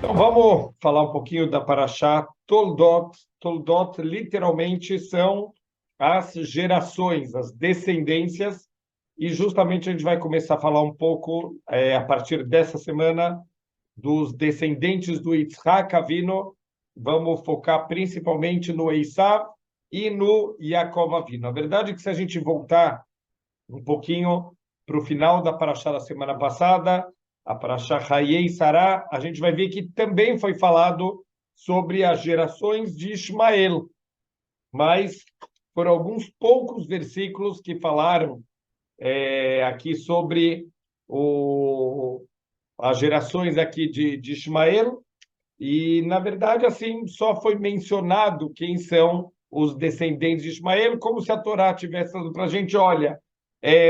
Então, vamos falar um pouquinho da Parashá Toldot. Toldot, literalmente, são as gerações, as descendências, e justamente a gente vai começar a falar um pouco, a partir dessa semana, dos descendentes do Yitzhak Avino. Vamos focar principalmente no Esav e no Yaakov Avino. A verdade é que se a gente voltar um pouquinho para o final da Parashá da semana passada, a Parashá Hayei Sará, a gente vai ver que também foi falado sobre as gerações de Ismael, mas foram alguns poucos versículos que falaram aqui sobre as gerações aqui de Ismael, e, na verdade, assim, só foi mencionado quem são os descendentes de Ismael, como se a Torá tivesse falando para a gente, olha,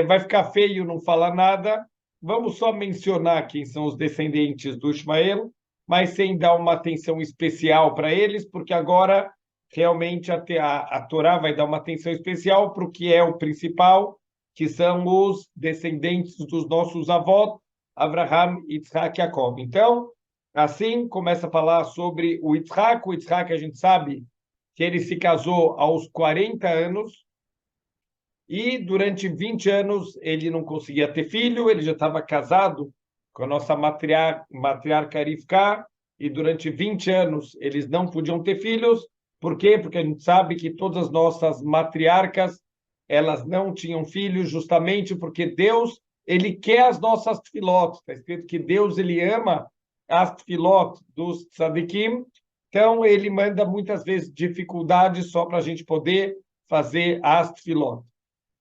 vai ficar feio não falar nada, vamos só mencionar quem são os descendentes do Ismael, mas sem dar uma atenção especial para eles, porque agora realmente a Torá vai dar uma atenção especial para o que é o principal, que são os descendentes dos nossos avós, Abraham, Isaac e Jacob. Então, assim, começa a falar sobre o Yitzhak. O Yitzhak, a gente sabe que ele se casou aos 40 anos e durante 20 anos ele não conseguia ter filho, ele já estava casado com a nossa matriarca Rivka, e durante 20 anos eles não podiam ter filhos. Por quê? Porque a gente sabe que todas as nossas matriarcas, elas não tinham filhos justamente porque Deus, ele quer as nossas tefilot. Está escrito que Deus, ele ama as tefilot dos tzadikim, então ele manda muitas vezes dificuldades só para a gente poder fazer as tefilot.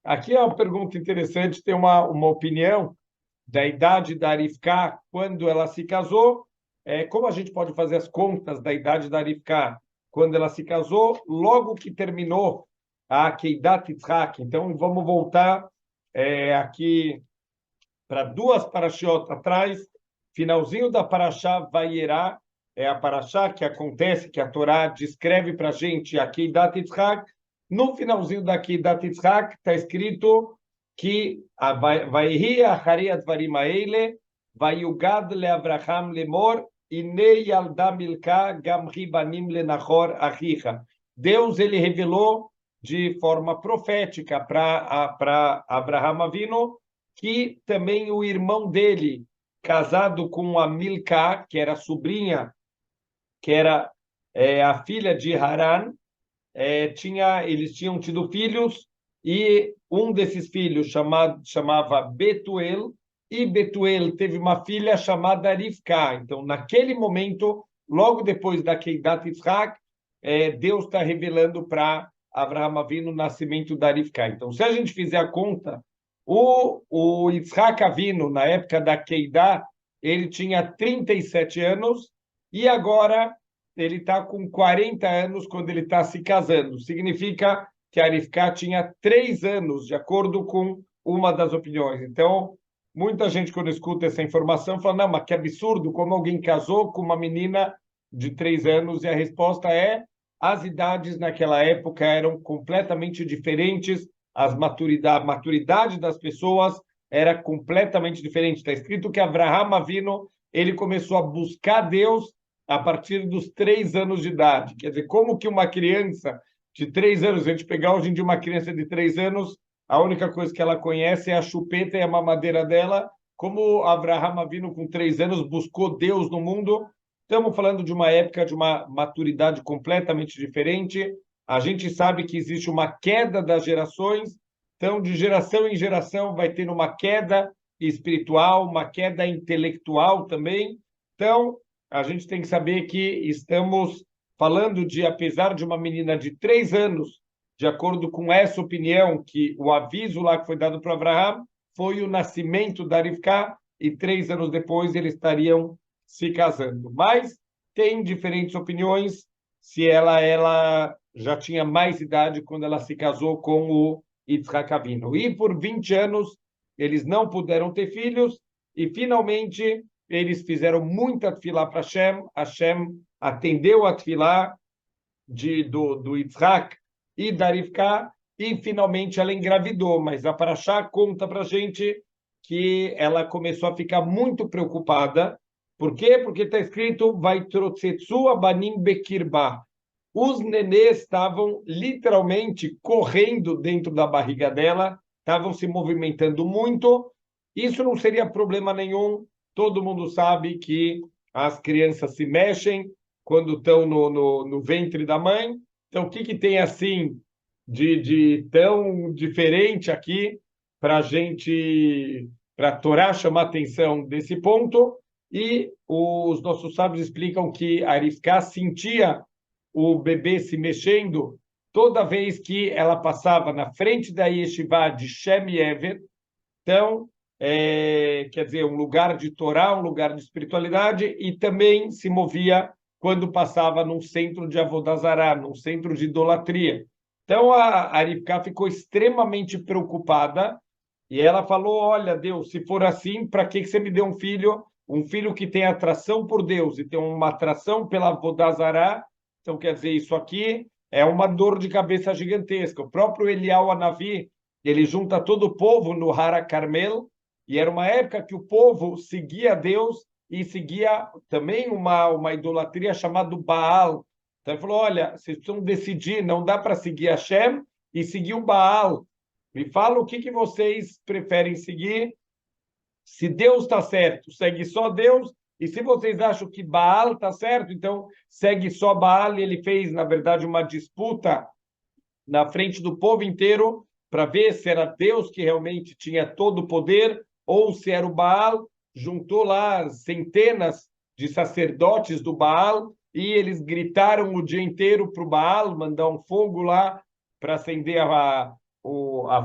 Aqui é uma pergunta interessante, tem uma opinião da idade da Arifká quando ela se casou. Como a gente pode fazer as contas da idade da Arifká quando ela se casou, logo que terminou a Keidat Yitzhak? Então, vamos voltar aqui para duas parashiot atrás, finalzinho da Parashá Vayera, é a Parashá que acontece, que a Torá descreve para a gente a Keidat Yitzhak. No finalzinho da Keidat Yitzhak está escrito que Vayhi achari advarim haele, vayugad leAvraham lemor, ine yalda milka gamri banim lenachor achicha. Deus, ele revelou de forma profética para Abraham Avino que também o irmão dele, casado com a Milcá, que era sobrinha, que era a filha de Haran, eles tinham tido filhos, e um desses filhos chamava Betuel, e Betuel teve uma filha chamada Rivka. Então, naquele momento, logo depois da Keidat Yitzhak, Deus está revelando para Avraham Avinu o nascimento da Rivka. Então, se a gente fizer a conta, o Yitzhak Avinu, na época da Keidah, ele tinha 37 anos, e agora ele está com 40 anos quando ele está se casando. Significa que a Rivka tinha 3 anos, de acordo com uma das opiniões. Então, muita gente, quando escuta essa informação, fala, não, mas que absurdo, como alguém casou com uma menina de 3 anos? E a resposta é, as idades naquela época eram completamente diferentes, a maturidade das pessoas era completamente diferente. Está escrito que Abraham Avino, ele começou a buscar Deus a partir dos 3 anos de idade. Quer dizer, como que uma criança de 3 anos, a gente pegar hoje em dia uma criança de 3 anos, a única coisa que ela conhece é a chupeta e a mamadeira dela, como Abraham Avino, com 3 anos, buscou Deus no mundo. Estamos falando de uma época de uma maturidade completamente diferente. A gente sabe que existe uma queda das gerações, então, de geração em geração, vai ter uma queda espiritual, uma queda intelectual também. Então, a gente tem que saber que estamos falando de, apesar de uma menina de 3 anos, de acordo com essa opinião, que o aviso lá que foi dado para Abraham foi o nascimento da Rivka, e 3 anos depois eles estariam se casando. Mas tem diferentes opiniões se ela já tinha mais idade quando ela se casou com o Yitzhak Avinu. E por 20 anos eles não puderam ter filhos, e finalmente eles fizeram muita tefilá para Hashem. Hashem atendeu a tefilá do Yitzhak e da Rivka, e finalmente ela engravidou. Mas a Parashá conta para a gente que ela começou a ficar muito preocupada Por quê? Porque está escrito Vaitrotzetsu abanim bekirba. Os nenês estavam literalmente correndo dentro da barriga dela, estavam se movimentando muito. Isso não seria problema nenhum. Todo mundo sabe que as crianças se mexem quando estão no ventre da mãe. Então, o que, que tem assim de tão diferente aqui para a gente, para a Torá chamar atenção desse ponto? E os nossos sábios explicam que a Arifká sentia o bebê se mexendo toda vez que ela passava na frente da yeshiva de Shem Yever. Então, quer dizer, um lugar de Torá, um lugar de espiritualidade, e também se movia quando passava num centro de Avodah Zará, num centro de idolatria. Então, a Arifká ficou extremamente preocupada e ela falou: Olha, Deus, se for assim, para que você me deu um filho? Um filho que tem atração por Deus e tem uma atração pela Avodah Zará. Então, quer dizer, isso aqui é uma dor de cabeça gigantesca. O próprio Eliyahu Hanavi, ele junta todo o povo no Hara Carmel, e era uma época que o povo seguia Deus e seguia também uma idolatria chamada Baal. Então ele falou: olha, vocês precisam decidir, não dá para seguir Hashem e seguir o Baal. Me fala o que vocês preferem seguir. Se Deus está certo, segue só Deus. E se vocês acham que Baal está certo, então segue só Baal. E ele fez, na verdade, uma disputa na frente do povo inteiro para ver se era Deus que realmente tinha todo o poder ou se era o Baal. Juntou lá centenas de sacerdotes do Baal e eles gritaram o dia inteiro para o Baal mandar um fogo lá para acender a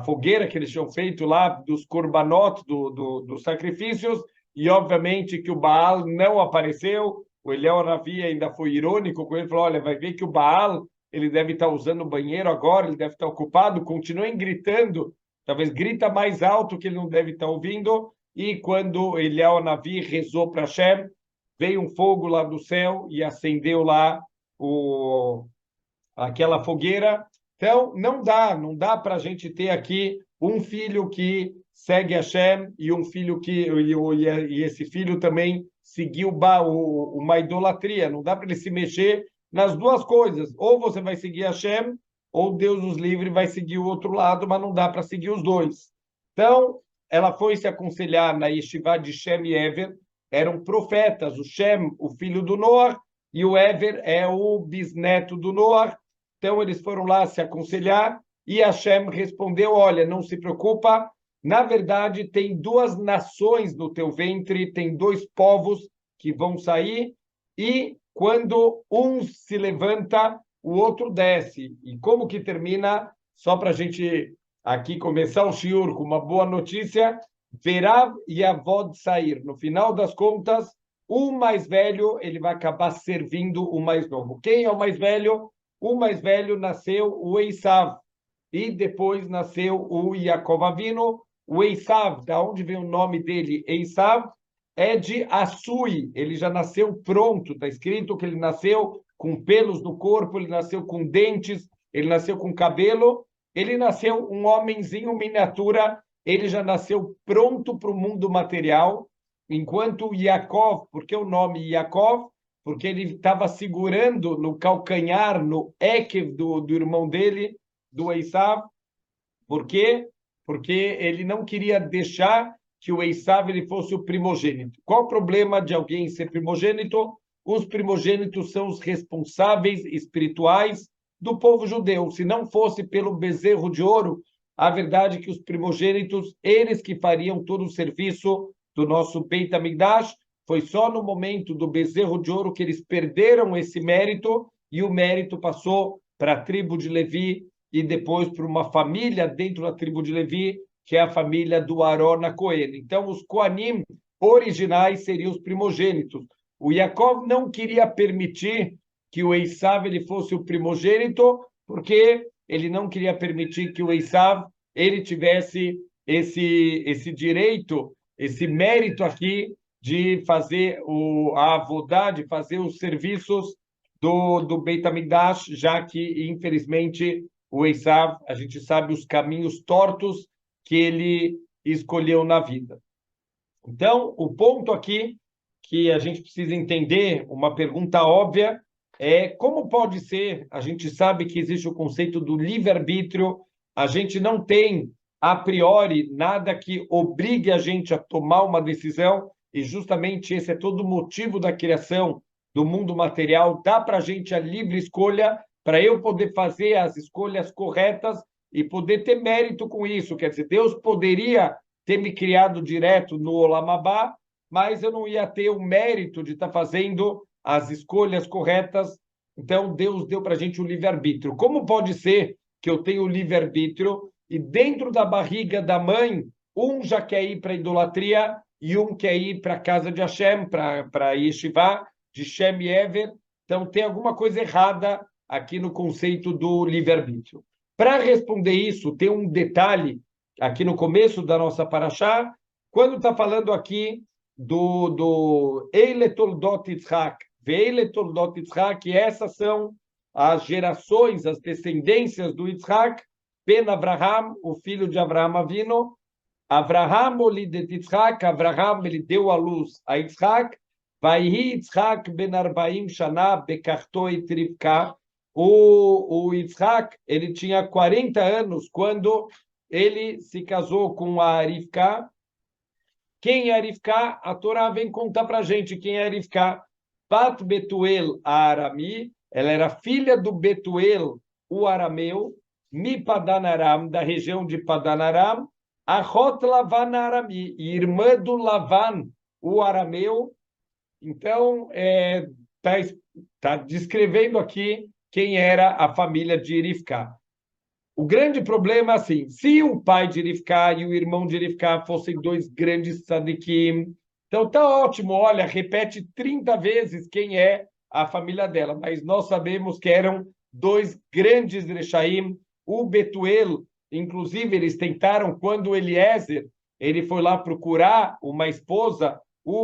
fogueira que eles tinham feito lá dos korbanot, dos sacrifícios, e obviamente que o Baal não apareceu. O Eliel Hanavi ainda foi irônico com ele, falou: olha, vai ver que o Baal ele deve estar usando o banheiro agora, ele deve estar ocupado, continuem gritando, talvez grita mais alto que ele não deve estar ouvindo, e quando Eliel Hanavi rezou para Hashem, veio um fogo lá do céu e acendeu lá aquela fogueira. Então, não dá para a gente ter aqui um filho que segue Hashem e um filho e esse filho também seguiu uma idolatria. Não dá para ele se mexer nas duas coisas. Ou você vai seguir Hashem, ou Deus os livre vai seguir o outro lado, mas não dá para seguir os dois. Então, ela foi se aconselhar na yeshiva de Shem e Ever. Eram profetas, o Shem, o filho do Noah, e o Ever é o bisneto do Noah. Então, eles foram lá se aconselhar e Hashem respondeu: olha, não se preocupa, na verdade, tem duas nações no teu ventre, tem dois povos que vão sair, e quando um se levanta, o outro desce. E como que termina? Só para a gente aqui começar o shiur com uma boa notícia: Verav e Avod sair. No final das contas, o mais velho ele vai acabar servindo o mais novo. Quem é o mais velho? O mais velho nasceu o Eisav, e depois nasceu o Yaakov Avinu. O Eisav, da onde vem o nome dele, Eisav, é de Assui, ele já nasceu pronto, está escrito que ele nasceu com pelos no corpo, ele nasceu com dentes, ele nasceu com cabelo, ele nasceu um homenzinho miniatura, ele já nasceu pronto para o mundo material, enquanto o Yaakov, por que o nome Yaakov? Porque ele estava segurando no calcanhar, no Ekev do irmão dele, do Esav. Por quê? Porque ele não queria deixar que o Esav ele fosse o primogênito. Qual o problema de alguém ser primogênito? Os primogênitos são os responsáveis espirituais do povo judeu. Se não fosse pelo bezerro de ouro, a verdade é que os primogênitos, eles que fariam todo o serviço do nosso Beit HaMikdash. Foi só no momento do bezerro de ouro que eles perderam esse mérito e o mérito passou para a tribo de Levi e depois para uma família dentro da tribo de Levi, que é a família do Aron HaKohen. Então, os Kohanim originais seriam os primogênitos. O Yaakov não queria permitir que o Esav ele fosse o primogênito, porque ele não queria permitir que o Esav ele tivesse esse direito, esse mérito aqui de fazer a avodá, de fazer os serviços do Beit HaMikdash, já que, infelizmente, o Esav, a gente sabe os caminhos tortos que ele escolheu na vida. Então, o ponto aqui que a gente precisa entender, uma pergunta óbvia, é como pode ser, a gente sabe que existe o conceito do livre-arbítrio, a gente não tem, a priori, nada que obrigue a gente a tomar uma decisão, e justamente esse é todo o motivo da criação do mundo material, dá para a gente a livre escolha, para eu poder fazer as escolhas corretas e poder ter mérito com isso. Quer dizer, Deus poderia ter me criado direto no Olam Abá, mas eu não ia ter o mérito de estar fazendo as escolhas corretas. Então, Deus deu para a gente o livre-arbítrio. Como pode ser que eu tenho o livre-arbítrio e dentro da barriga da mãe, um já quer ir para a idolatria e um quer ir para a casa de Hashem, para a Yeshiva, de Shem e Ever? Então, tem alguma coisa errada aqui no conceito do livre-arbítrio. Para responder isso, tem um detalhe aqui no começo da nossa paraxá, quando está falando aqui do Eile Toldot Yitzhak, Veile Toldot Yitzhak, e essas são as gerações, as descendências do Yitzhak, Ben Abraham, o filho de Abraham Avino, Abraham olidet Yitzhak, Abraham ele deu à luz a Yitzhak, Vaihi Yitzhak ben Arbaim Shana bekarto et Rivka, o Yitzhak ele tinha 40 anos quando ele se casou com a Rivka. Quem é Rivka? A Torá vem contar para a gente quem é Rivka. Bat Betuel, a Arami, ela era filha do Betuel, o arameu, Mi Padan Aram, da região de Padan Aram, Achot Lavan Arami, irmã do Lavan, o arameu. Então, tá descrevendo aqui quem era a família de Rivka. O grande problema é assim, se o pai de Rivka e o irmão de Rivka fossem dois grandes tzadikim, então tá ótimo, olha, repete 30 vezes quem é a família dela, mas nós sabemos que eram dois grandes rechaim, o Betuel, inclusive eles tentaram, quando Eliezer, ele foi lá procurar uma esposa,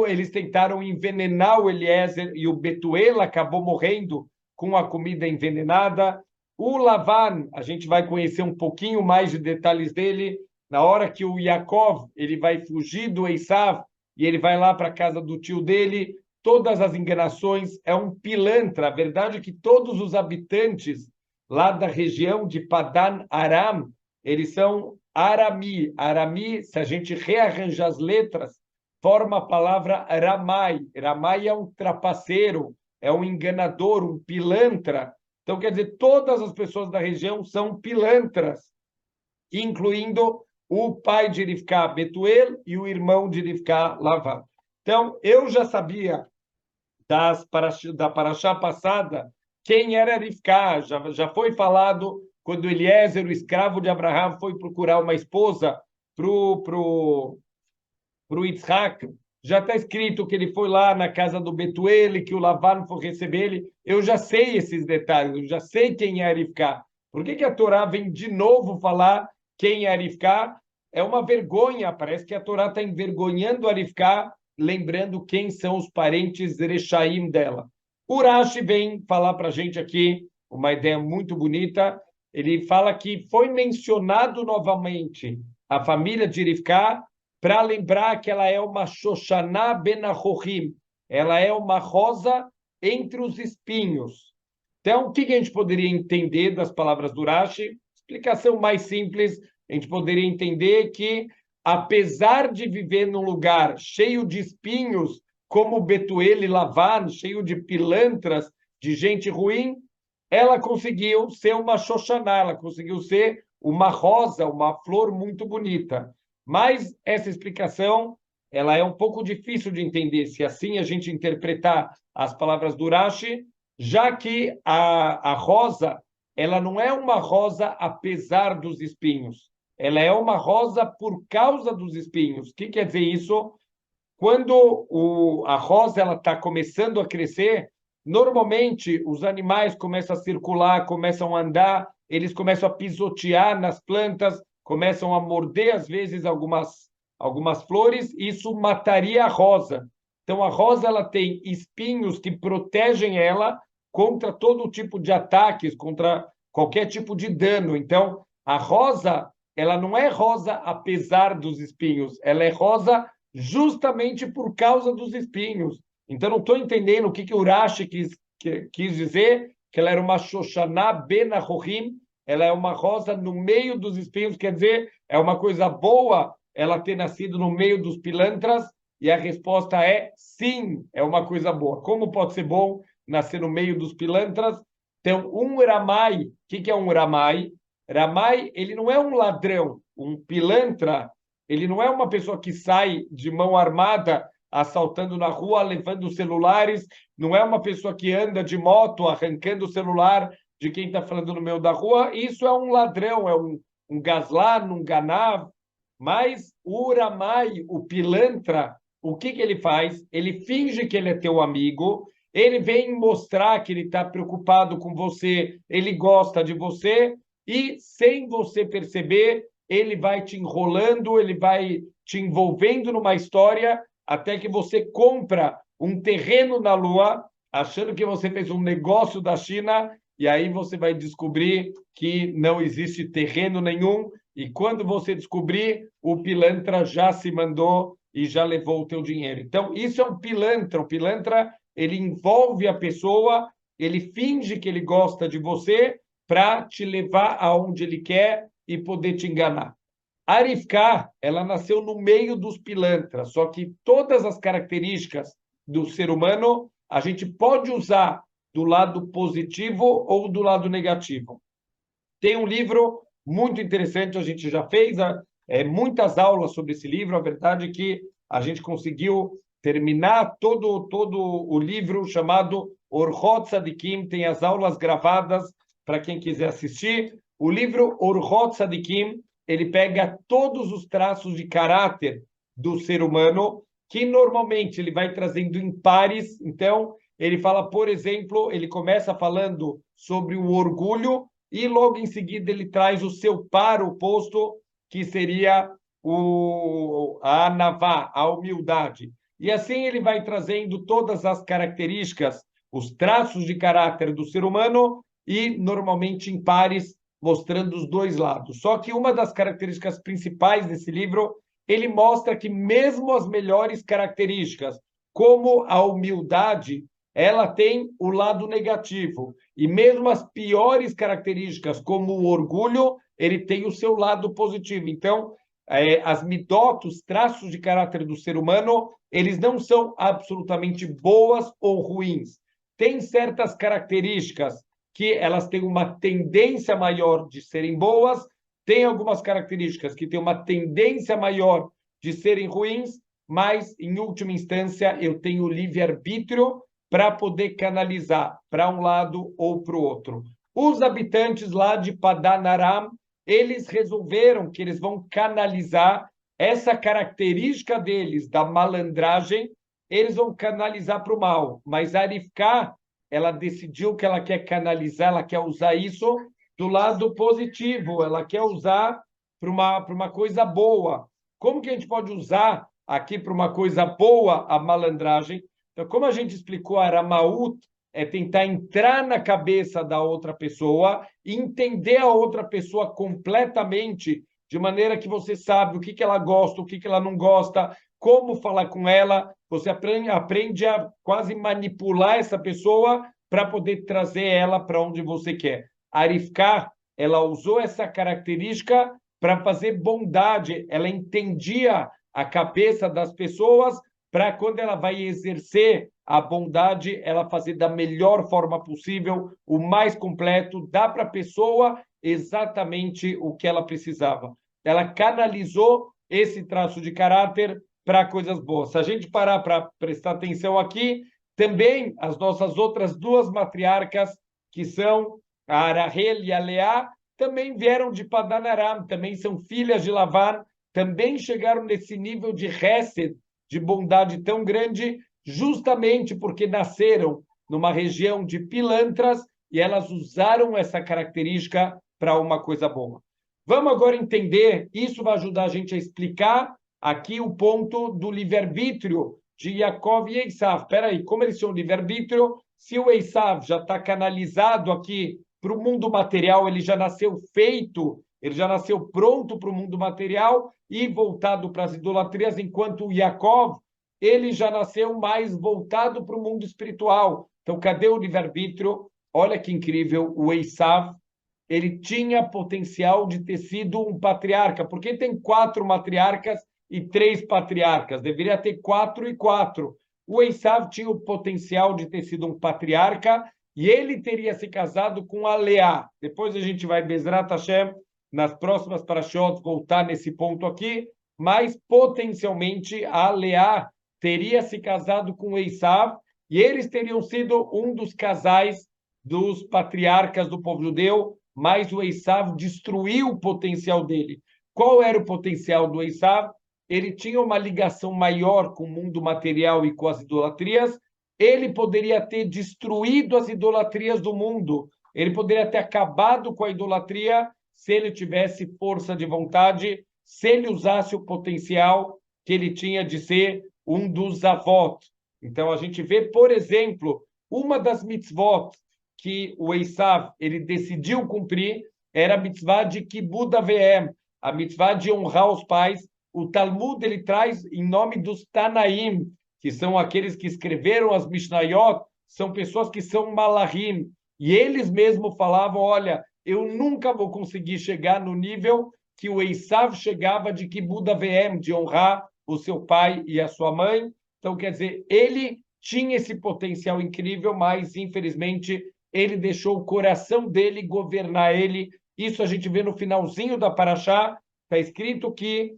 eles tentaram envenenar o Eliezer e o Betuel acabou morrendo com a comida envenenada. O Lavan, a gente vai conhecer um pouquinho mais de detalhes dele, na hora que o Yaakov ele vai fugir do Esav e ele vai lá para a casa do tio dele, todas as enganações, é um pilantra. A verdade é que todos os habitantes lá da região de Padan Aram, eles são Arami. Arami, se a gente rearranjar as letras, forma a palavra Ramai. Ramai é um trapaceiro, é um enganador, um pilantra. Então, quer dizer, todas as pessoas da região são pilantras, incluindo o pai de Rivka, Betuel, e o irmão de Rivka, Lavan. Então, eu já sabia da paraxá passada quem era Rivka. Já foi falado quando Eliezer, o escravo de Abraham, foi procurar uma esposa para o Yitzhak. Já está escrito que ele foi lá na casa do Betuel e que o Lavan foi receber ele. Eu já sei esses detalhes, eu já sei quem é Rivka. Por que a Torá vem de novo falar quem é Rivka? É uma vergonha, parece que a Torá está envergonhando a Rivka, lembrando quem são os parentes Rechaim dela. O Rashi vem falar para a gente aqui uma ideia muito bonita. Ele fala que foi mencionado novamente a família de Rivka para lembrar que ela é uma Shoshaná ben Achorim, ela é uma rosa entre os espinhos. Então, o que a gente poderia entender das palavras do Rashi? Explicação mais simples, a gente poderia entender que, apesar de viver num lugar cheio de espinhos, como Betuel e Lavan, cheio de pilantras, de gente ruim, ela conseguiu ser uma Shoshaná, ela conseguiu ser uma rosa, uma flor muito bonita. Mas essa explicação ela é um pouco difícil de entender, se assim a gente interpretar as palavras do Rashi, já que a rosa ela não é uma rosa apesar dos espinhos, ela é uma rosa por causa dos espinhos. O que quer dizer isso? Quando a rosa ela está começando a crescer, normalmente os animais começam a circular, começam a andar, eles começam a pisotear nas plantas, começam a morder, às vezes, algumas flores, isso mataria a rosa. Então, a rosa ela tem espinhos que protegem ela contra todo tipo de ataques, contra qualquer tipo de dano. Então, a rosa, ela não é rosa apesar dos espinhos, ela é rosa justamente por causa dos espinhos. Então, não estou entendendo o que, que o Urashi quis dizer, que ela era uma Shoshaná Ben Achorim, ela é uma rosa no meio dos espinhos, quer dizer, é uma coisa boa ela ter nascido no meio dos pilantras, e a resposta é sim, é uma coisa boa. Como pode ser bom nascer no meio dos pilantras? Então, um Ramai, o que, que é um Ramai? Ramai, ele não é um ladrão, um pilantra, ele não é uma pessoa que sai de mão armada assaltando na rua, levando celulares, não é uma pessoa que anda de moto arrancando o celular de quem está falando no meio da rua. Isso é um ladrão, é um gaslan, um ganav. Mas o uramai, o pilantra, o que, que ele faz? Ele finge que ele é teu amigo, ele vem mostrar que ele está preocupado com você, ele gosta de você, e sem você perceber, ele vai te enrolando, ele vai te envolvendo numa história até que você compra um terreno na Lua, achando que você fez um negócio da China, e aí você vai descobrir que não existe terreno nenhum, e quando você descobrir, o pilantra já se mandou e já levou o teu dinheiro. Então, isso é um pilantra. O pilantra, ele envolve a pessoa, ele finge que ele gosta de você para te levar aonde ele quer e poder te enganar. A Rivka, ela nasceu no meio dos pilantras, só que todas as características do ser humano a gente pode usar do lado positivo ou do lado negativo. Tem um livro muito interessante, a gente já fez muitas aulas sobre esse livro, a verdade é que a gente conseguiu terminar todo o livro chamado Orchot Tzadikim, tem as aulas gravadas para quem quiser assistir. O livro Orchot Tzadikim, ele pega todos os traços de caráter do ser humano, que normalmente ele vai trazendo em pares. Então, ele fala, por exemplo, ele começa falando sobre o orgulho, e logo em seguida ele traz o seu par oposto, que seria a anavá, a humildade. E assim ele vai trazendo todas as características, os traços de caráter do ser humano, e normalmente em pares, mostrando os dois lados. Só que uma das características principais desse livro, ele mostra que mesmo as melhores características, como a humildade, ela tem o lado negativo. E mesmo as piores características, como o orgulho, ele tem o seu lado positivo. Então, as midot, os traços de caráter do ser humano, eles não são absolutamente boas ou ruins. Tem certas características que elas têm uma tendência maior de serem boas, tem algumas características que têm uma tendência maior de serem ruins, mas, em última instância, eu tenho livre-arbítrio para poder canalizar para um lado ou para o outro. Os habitantes lá de Padan Aram, eles resolveram que eles vão canalizar essa característica deles, da malandragem, eles vão canalizar para o mal. Mas a Rivka, ela decidiu que ela quer canalizar, ela quer usar isso do lado positivo, ela quer usar para uma coisa boa. Como que a gente pode usar aqui para uma coisa boa a malandragem? Então, como a gente explicou, a Ramaut é tentar entrar na cabeça da outra pessoa, entender a outra pessoa completamente, de maneira que você sabe o que, que ela gosta, o que, que ela não gosta, como falar com ela. Você aprende a quase manipular essa pessoa para poder trazer ela para onde você quer. A Rivka, ela usou essa característica para fazer bondade, ela entendia a cabeça das pessoas para quando ela vai exercer a bondade, ela fazer da melhor forma possível, o mais completo, dá para a pessoa exatamente o que ela precisava. Ela canalizou esse traço de caráter para coisas boas. Se a gente parar para prestar atenção aqui, também as nossas outras duas matriarcas, que são a Arahel e a Leá, também vieram de Padan Aram, também são filhas de Lavan, também chegaram nesse nível de Hesed, de bondade tão grande, justamente porque nasceram numa região de pilantras e elas usaram essa característica para uma coisa boa. Vamos agora entender, isso vai ajudar a gente a explicar aqui o ponto do livre-arbítrio de Yaakov e Esav. Espera aí, como eles são livre-arbítrio, se o Esav já está canalizado aqui para o mundo material, ele já nasceu feito, ele já nasceu pronto para o mundo material e voltado para as idolatrias, enquanto o Yaakov, ele já nasceu mais voltado para o mundo espiritual. Então, cadê o livre-arbítrio? Olha que incrível, o Esav, ele tinha potencial de ter sido um patriarca, porque tem 4 matriarcas e 3 patriarcas, deveria ter 4 e 4. O Esav tinha o potencial de ter sido um patriarca e ele teria se casado com a Leá. Depois a gente vai, Bezrat Hashem, nas próximas parashot, voltar nesse ponto aqui, mas potencialmente a Leá teria se casado com o Esav e eles teriam sido um dos casais dos patriarcas do povo judeu, mas o Esav destruiu o potencial dele. Qual era o potencial do Esav? Ele tinha uma ligação maior com o mundo material e com as idolatrias. Ele poderia ter destruído as idolatrias do mundo. Ele poderia ter acabado com a idolatria se ele tivesse força de vontade, se ele usasse o potencial que ele tinha de ser um dos avós. Então, a gente vê, por exemplo, uma das mitzvot que o Esav ele decidiu cumprir era a mitzvah de Kibud Aveim, a mitzvah de honrar os pais. O Talmud ele traz em nome dos Tanaim, que são aqueles que escreveram as Mishnayot, são pessoas que são malahim, e eles mesmos falavam, olha, eu nunca vou conseguir chegar no nível que o Esav chegava de Kibud Aveim, de honrar o seu pai e a sua mãe. Então, quer dizer, ele tinha esse potencial incrível, mas, infelizmente, ele deixou o coração dele governar ele. Isso a gente vê no finalzinho da Parashá, está escrito que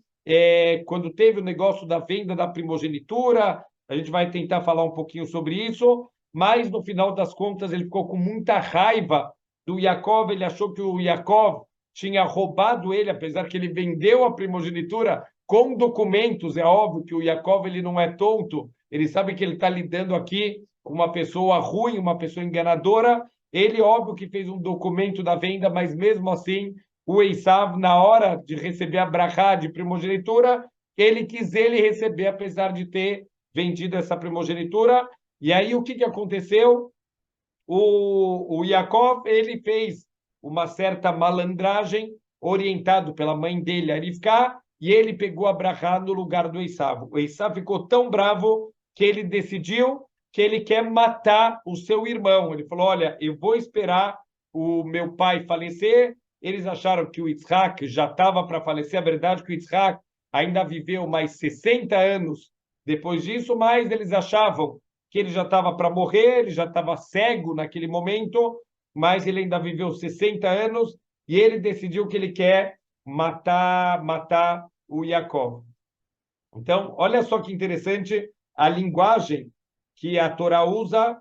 quando teve o negócio da venda da primogenitura, a gente vai tentar falar um pouquinho sobre isso, mas no final das contas ele ficou com muita raiva do Yaakov, ele achou que o Yaakov tinha roubado ele, apesar que ele vendeu a primogenitura com documentos. É óbvio que o Yaakov ele não é tonto, ele sabe que ele está lidando aqui com uma pessoa ruim, uma pessoa enganadora. Ele, óbvio, que fez um documento da venda, mas mesmo assim, o Esav, na hora de receber a brachá de primogenitura, ele quis ele receber, apesar de ter vendido essa primogenitura. E aí, o que aconteceu? O Yaakov, ele fez uma certa malandragem, orientado pela mãe dele, a Rivka, e ele pegou a brachá no lugar do Esav. O Esav ficou tão bravo que ele decidiu que ele quer matar o seu irmão. Ele falou, olha, eu vou esperar o meu pai falecer. Eles acharam que o Yitzhak já estava para falecer. A verdade é que o Yitzhak ainda viveu mais 60 anos depois disso, mas eles achavam que ele já estava para morrer, ele já estava cego naquele momento, mas ele ainda viveu 60 anos e ele decidiu que ele quer matar o Yaakov. Então, olha só que interessante a linguagem que a Torá usa,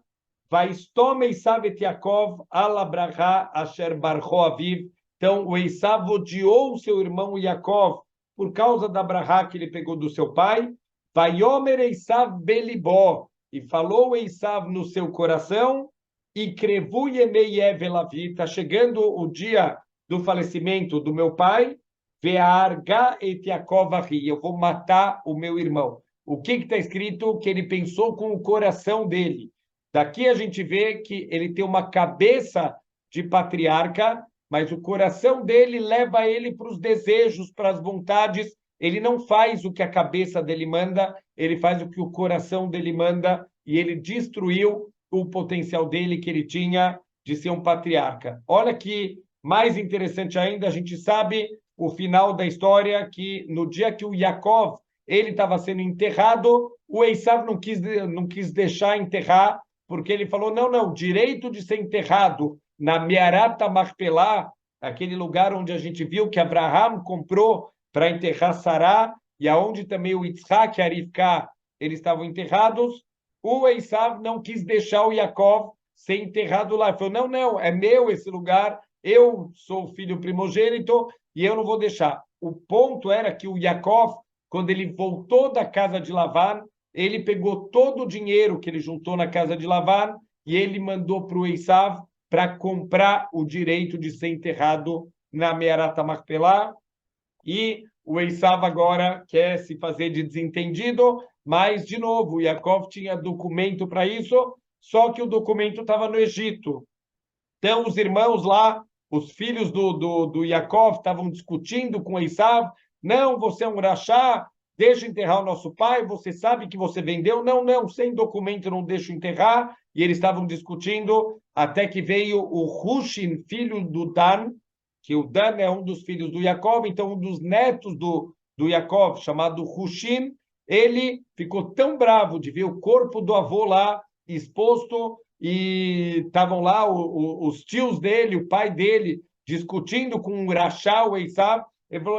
Vaistome Esav et Yaakov ala bracha asher barcho aviv. Então, o Esav odiou o seu irmão Yaakov por causa da brachá que ele pegou do seu pai. Vaiomer Esav belibó, e falou Esav no seu coração, e crevu yemei evelavi, está chegando o dia do falecimento do meu pai, ve'arga et Yaakov ahi, eu vou matar o meu irmão. O que está escrito? Que ele pensou com o coração dele. Daqui a gente vê que ele tem uma cabeça de patriarca, mas o coração dele leva ele para os desejos, para as vontades. Ele não faz o que a cabeça dele manda, ele faz o que o coração dele manda, e ele destruiu o potencial dele que ele tinha de ser um patriarca. Olha que mais interessante ainda, a gente sabe o final da história, que no dia que o Yaakov ele estava sendo enterrado, o Esav não quis deixar enterrar, porque ele falou, não, direito de ser enterrado na Me'arat HaMachpelah, aquele lugar onde a gente viu que Abraham comprou para enterrar Sará, e aonde também o Yitzhak e a Rivka, eles estavam enterrados, o Esav não quis deixar o Yaakov ser enterrado lá. Ele falou, não, é meu esse lugar, eu sou o filho primogênito e eu não vou deixar. O ponto era que o Yaakov, quando ele voltou da casa de Lavan, ele pegou todo o dinheiro que ele juntou na casa de Lavan e ele mandou para o Esav para comprar o direito de ser enterrado na Me'arat HaMachpelah. E o Esav agora quer se fazer de desentendido, mas, de novo, o Yaakov tinha documento para isso, só que o documento estava no Egito. Então, os irmãos lá, os filhos do Yaakov, estavam discutindo com Esav, não, você é um rachá, deixa enterrar o nosso pai, você sabe que você vendeu? Não, não, sem documento não deixo enterrar. E eles estavam discutindo até que veio o Hushin, filho do Dan, que o Dan é um dos filhos do Yaakov, então um dos netos do Yaakov, chamado Hushin, ele ficou tão bravo de ver o corpo do avô lá exposto e estavam lá os tios dele, o pai dele, discutindo com o Rachá, o Esav.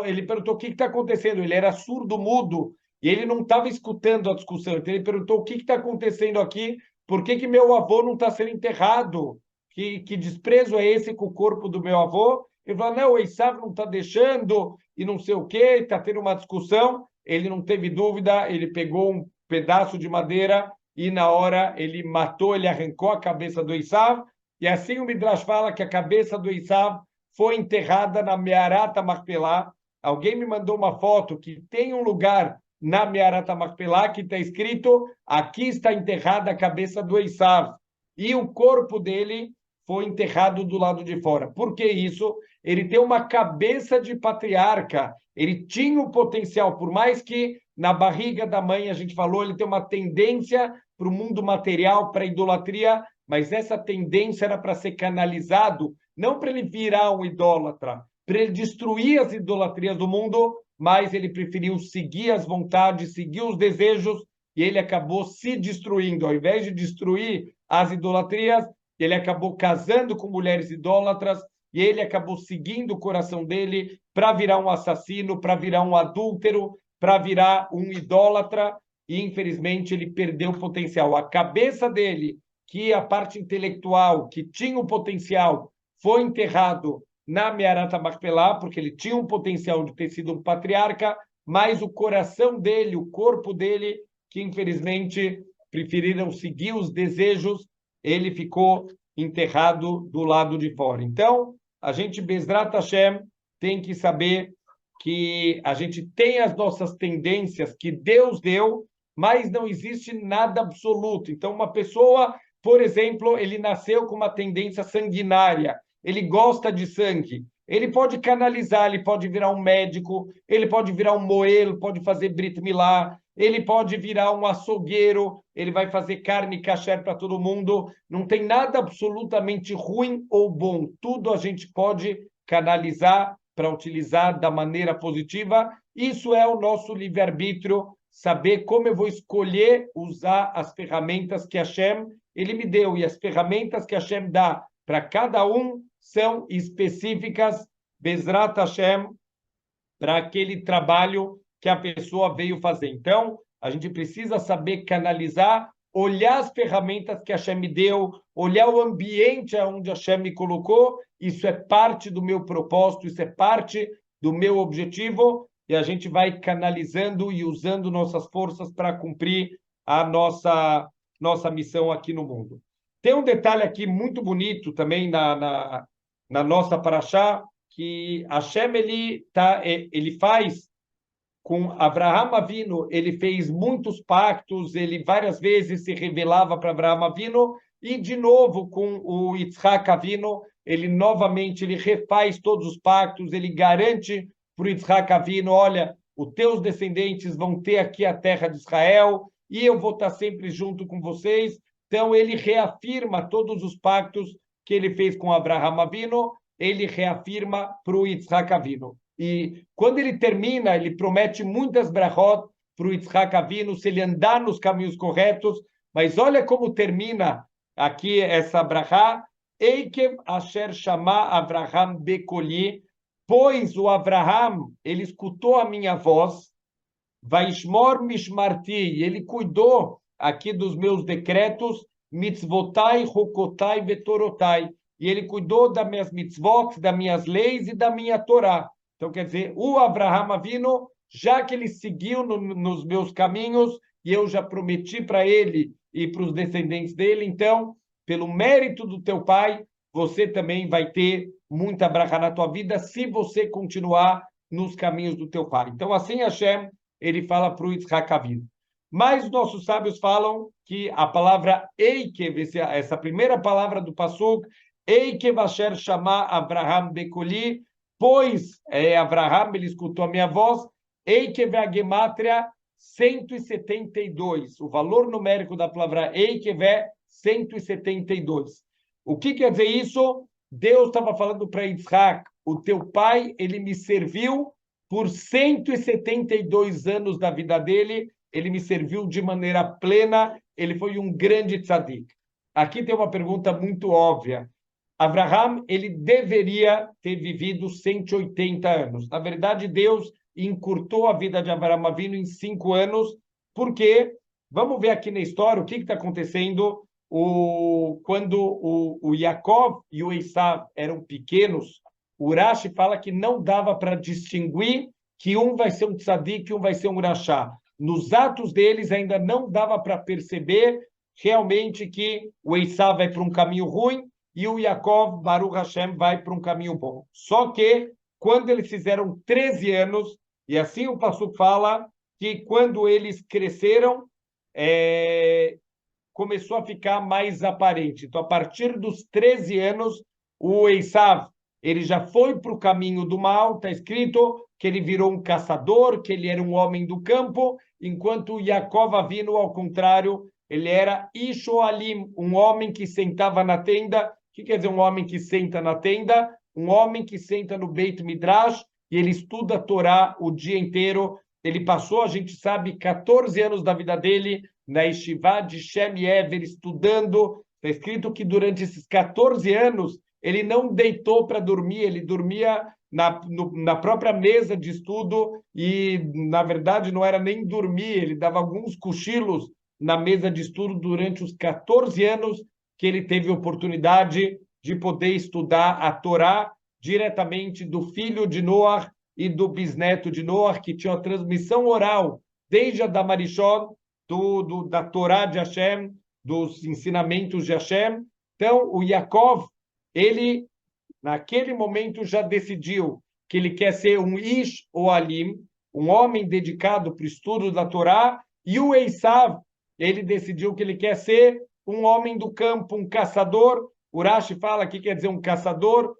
Ele perguntou o que está acontecendo. Ele era surdo-mudo e ele não estava escutando a discussão. Então ele perguntou o que está acontecendo aqui, por que meu avô não está sendo enterrado? Que desprezo é esse com o corpo do meu avô? Ele falou, não, o Esav não está deixando e não sei o quê, está tendo uma discussão. Ele não teve dúvida, ele pegou um pedaço de madeira e na hora ele matou, ele arrancou a cabeça do Esav. E assim o Midrash fala que a cabeça do Esav foi enterrada na Me'arat HaMachpelah. Alguém me mandou uma foto que tem um lugar na Me'arat HaMachpelah que está escrito: aqui está enterrada a cabeça do Esav. E o corpo dele foi enterrado do lado de fora. Por que isso? Ele tem uma cabeça de patriarca. Ele tinha o potencial, por mais que na barriga da mãe, a gente falou, ele tem uma tendência para o mundo material, para a idolatria, mas essa tendência era para ser canalizado, não para ele virar um idólatra, para ele destruir as idolatrias do mundo, mas ele preferiu seguir as vontades, seguir os desejos, e ele acabou se destruindo. Ao invés de destruir as idolatrias, ele acabou casando com mulheres idólatras, e ele acabou seguindo o coração dele para virar um assassino, para virar um adúltero, para virar um idólatra, e infelizmente ele perdeu o potencial. A cabeça dele, que a parte intelectual, que tinha o potencial, foi enterrado na Me'arat HaMachpelah, porque ele tinha um potencial de ter sido um patriarca, mas o coração dele, o corpo dele, que infelizmente preferiram seguir os desejos, ele ficou enterrado do lado de fora. Então, a gente, Bezrat Hashem, tem que saber que a gente tem as nossas tendências que Deus deu, mas não existe nada absoluto. Então, uma pessoa, por exemplo, ele nasceu com uma tendência sanguinária, ele gosta de sangue, ele pode canalizar, ele pode virar um médico, ele pode virar um moelo, pode fazer Brit Milá, ele pode virar um açougueiro, ele vai fazer carne kasher para todo mundo. Não tem nada absolutamente ruim ou bom. Tudo a gente pode canalizar para utilizar da maneira positiva. Isso é o nosso livre-arbítrio, saber como eu vou escolher usar as ferramentas que Hashem ele me deu. E as ferramentas que Hashem dá para cada um são específicas, Bezrat Hashem, para aquele trabalho que a pessoa veio fazer. Então, a gente precisa saber canalizar, olhar as ferramentas que a Hashem me deu, olhar o ambiente onde a Hashem me colocou. Isso é parte do meu propósito, isso é parte do meu objetivo, e a gente vai canalizando e usando nossas forças para cumprir a nossa missão aqui no mundo. Tem um detalhe aqui muito bonito também na nossa paraxá, que Hashem ele faz com Avraham Avinu, ele fez muitos pactos, ele várias vezes se revelava para Avraham Avinu, e de novo com o Yitzhak Avinu, ele novamente ele refaz todos os pactos, ele garante para o Yitzhak Avinu, olha, os teus descendentes vão ter aqui a terra de Israel, e eu vou estar sempre junto com vocês. Então ele reafirma todos os pactos que ele fez com Avraham Avinu, ele reafirma para o Yitzhak Avinu. E quando ele termina, ele promete muitas brachot para o Yitzhak Avinu, se ele andar nos caminhos corretos. Mas olha como termina aqui essa brachá. Eikev asher shama Avraham bekoli, pois o Avraham, ele escutou a minha voz, vaishmor mishmarti, ele cuidou aqui dos meus decretos, mitzvotai, chokotai, vetorotai, e ele cuidou das minhas mitzvot, das minhas leis e da minha Torá. Então, quer dizer, o Avraham Avinu, já que ele seguiu nos meus caminhos, e eu já prometi para ele e para os descendentes dele, então, pelo mérito do teu pai, você também vai ter muita bracha na tua vida, se você continuar nos caminhos do teu pai. Então, assim Hashem, ele fala para o Yitzhak Avinu. Mas os nossos sábios falam que a palavra Eikev, essa primeira palavra do Pasuk, Eikev asher shama Avraham bekoli, pois Avraham, ele escutou a minha voz, Eikev é a gemátria 172. O valor numérico da palavra Eikev é 172. O que quer dizer isso? Deus estava falando para Yitzhak, o teu pai, ele me serviu por 172 anos da vida dele, ele me serviu de maneira plena, ele foi um grande tzadik. Aqui tem uma pergunta muito óbvia. Abraham, ele deveria ter vivido 180 anos. Na verdade, Deus encurtou a vida de Abraham Avinu em 5 anos, porque, vamos ver aqui na história o que está acontecendo quando o Yaakov e o Esav eram pequenos, o Urashi fala que não dava para distinguir que um vai ser um tzadik e um vai ser um rachá. Nos atos deles ainda não dava para perceber realmente que o Esav vai para um caminho ruim e o Yaakov, Baruch Hashem, vai para um caminho bom. Só que, quando eles fizeram 13 anos, e assim o Passuco fala que quando eles cresceram, começou a ficar mais aparente. Então, a partir dos 13 anos, o Esav, ele já foi para o caminho do mal, está escrito que ele virou um caçador, que ele era um homem do campo, enquanto o Yaakov Avinu, ao contrário, ele era Ishoalim, um homem que sentava na tenda. O que quer dizer um homem que senta na tenda? Um homem que senta no Beit Midrash e ele estuda a Torá o dia inteiro. Ele passou, a gente sabe, 14 anos da vida dele na Yeshiva de Shem Yever, estudando. Está escrito que durante esses 14 anos ele não deitou para dormir, ele dormia na própria mesa de estudo e, na verdade, não era nem dormir, ele dava alguns cochilos na mesa de estudo durante os 14 anos que ele teve oportunidade de poder estudar a Torá diretamente do filho de Noah e do bisneto de Noah, que tinha a transmissão oral desde a Damarishon, da Torá de Hashem, dos ensinamentos de Hashem. Então, o Yaakov, ele, naquele momento, já decidiu que ele quer ser um Ish Oalim, um homem dedicado para o estudo da Torá, e o Esav, ele decidiu que ele quer ser um homem do campo, um caçador. Urashi fala que quer dizer um caçador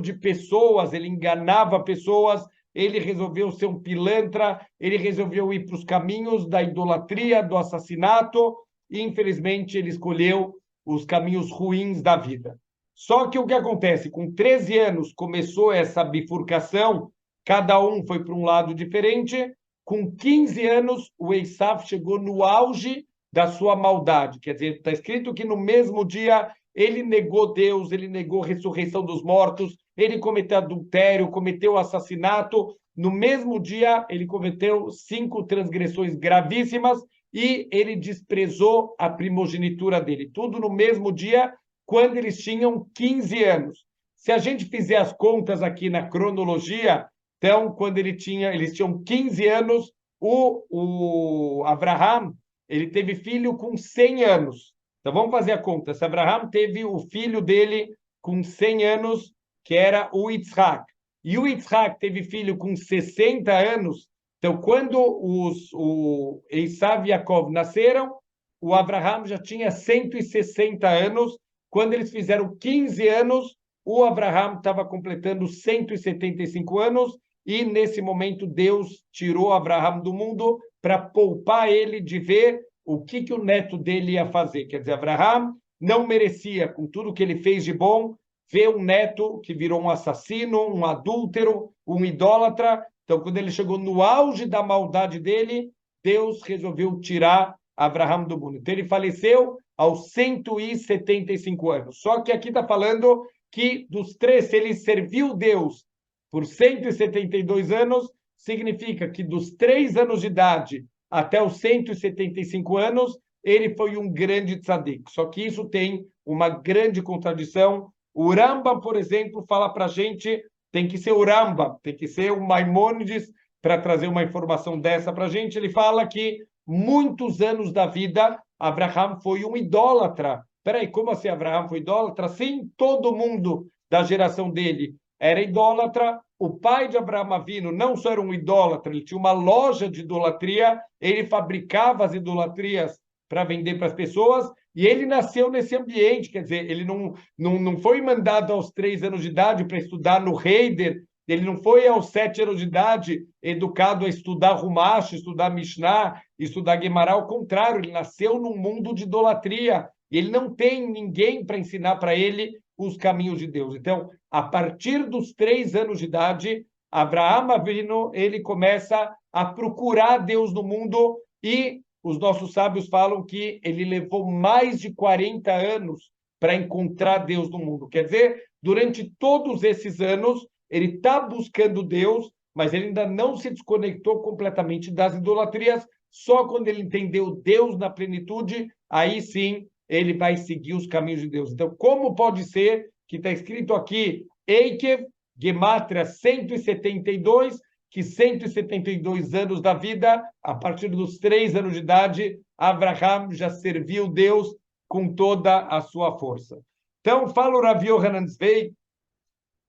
de pessoas, ele enganava pessoas, ele resolveu ser um pilantra, ele resolveu ir para os caminhos da idolatria, do assassinato, e infelizmente ele escolheu os caminhos ruins da vida. Só que o que acontece? Com 13 anos começou essa bifurcação, cada um foi para um lado diferente. Com 15 anos, o Esav chegou no auge da sua maldade. Quer dizer, está escrito que no mesmo dia ele negou Deus, ele negou a ressurreição dos mortos, ele cometeu adultério, cometeu assassinato. No mesmo dia, ele cometeu 5 transgressões gravíssimas e ele desprezou a primogenitura dele. Tudo no mesmo dia, quando eles tinham 15 anos. Se a gente fizer as contas aqui na cronologia, então, quando eles tinham 15 anos, o Abraham, ele teve filho com 100 anos. Então, vamos fazer a conta. Se Abraham teve o filho dele com 100 anos, que era o Yitzhak, e o Yitzhak teve filho com 60 anos, então, quando o Esav e Yaakov nasceram, o Abraham já tinha 160 anos. Quando eles fizeram 15 anos, o Abraham estava completando 175 anos, e nesse momento Deus tirou Abraham do mundo para poupar ele de ver o que o neto dele ia fazer. Quer dizer, Abraham não merecia, com tudo que ele fez de bom, ver um neto que virou um assassino, um adúltero, um idólatra. Então, quando ele chegou no auge da maldade dele, Deus resolveu tirar Abraham do mundo. Então, ele faleceu aos 175 anos. Só que aqui está falando que dos 3, se ele serviu Deus por 172 anos, significa que dos 3 anos de idade até os 175 anos, ele foi um grande tzadik. Só que isso tem uma grande contradição. O Rambam, por exemplo, fala para a gente, tem que ser o Rambam, tem que ser o Maimônides para trazer uma informação dessa para a gente. Ele fala que muitos anos da vida, Abraham foi um idólatra. Peraí, como assim Abraham foi idólatra? Sim, todo mundo da geração dele era idólatra. O pai de Abraham Avinu não só era um idólatra, ele tinha uma loja de idolatria, ele fabricava as idolatrias para vender para as pessoas, e ele nasceu nesse ambiente, quer dizer, ele não foi mandado aos 3 anos de idade para estudar no Heider Ele não foi aos 7 anos de idade educado a estudar Rumash, estudar Mishnah, estudar Guemará. Ao contrário, ele nasceu num mundo de idolatria. Ele não tem ninguém para ensinar para ele os caminhos de Deus. Então, a partir dos 3 anos de idade, Abraham Avinu, ele começa a procurar Deus no mundo e os nossos sábios falam que ele levou mais de 40 anos para encontrar Deus no mundo. Quer dizer, durante todos esses anos, ele está buscando Deus, mas ele ainda não se desconectou completamente das idolatrias. Só quando ele entendeu Deus na plenitude, aí sim ele vai seguir os caminhos de Deus. Então, como pode ser que está escrito aqui, Eikev, Gemátria 172, que 172 anos da vida, a partir dos 3 anos de idade, Abraham já serviu Deus com toda a sua força. Então, fala o Rav Yohanan Zweig,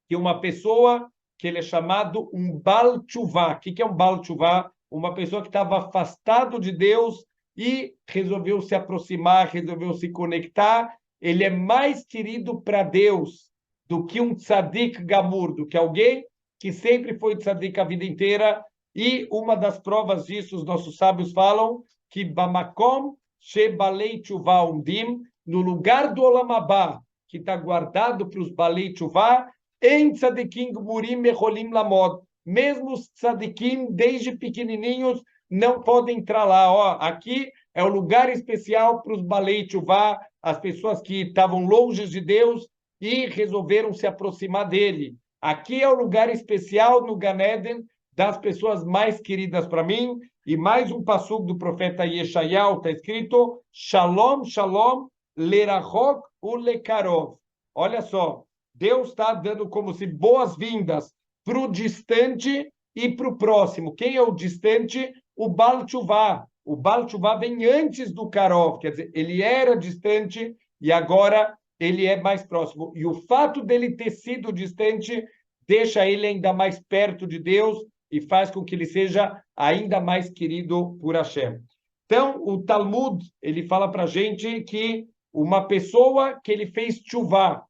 que uma pessoa que ele é chamado um Baal Teshuvah. O que é um Baal Teshuvah? Uma pessoa que estava afastado de Deus e resolveu se aproximar, resolveu se conectar. Ele é mais querido para Deus do que um tzadik gamur, do que alguém que sempre foi tzadik a vida inteira. E uma das provas disso, os nossos sábios falam que Bamakom Shebalei Teshuvah Umdim, no lugar do Olam Haba, que está guardado para os Balei Teshuvah, em tzadikim gmurim mecholim lamod. Mesmo os tzadikim, desde pequenininhos, não podem entrar lá. Ó, aqui é o lugar especial para os Balei Teshuvah, as pessoas que estavam longe de Deus e resolveram se aproximar dele. Aqui é o lugar especial no Gan Eden das pessoas mais queridas para mim. E mais um passuco do profeta Yeshayahu, está escrito Shalom, Shalom, lerachok ulekarov. Olha só, Deus está dando como se boas-vindas para o distante e para o próximo. Quem é o distante? O Baal Teshuvah. O Baal Teshuvah vem antes do Karov, quer dizer, ele era distante e agora ele é mais próximo. E o fato dele ter sido distante deixa ele ainda mais perto de Deus e faz com que ele seja ainda mais querido por Hashem. Então, o Talmud, ele fala para a gente que uma pessoa que ele fez teshuvah,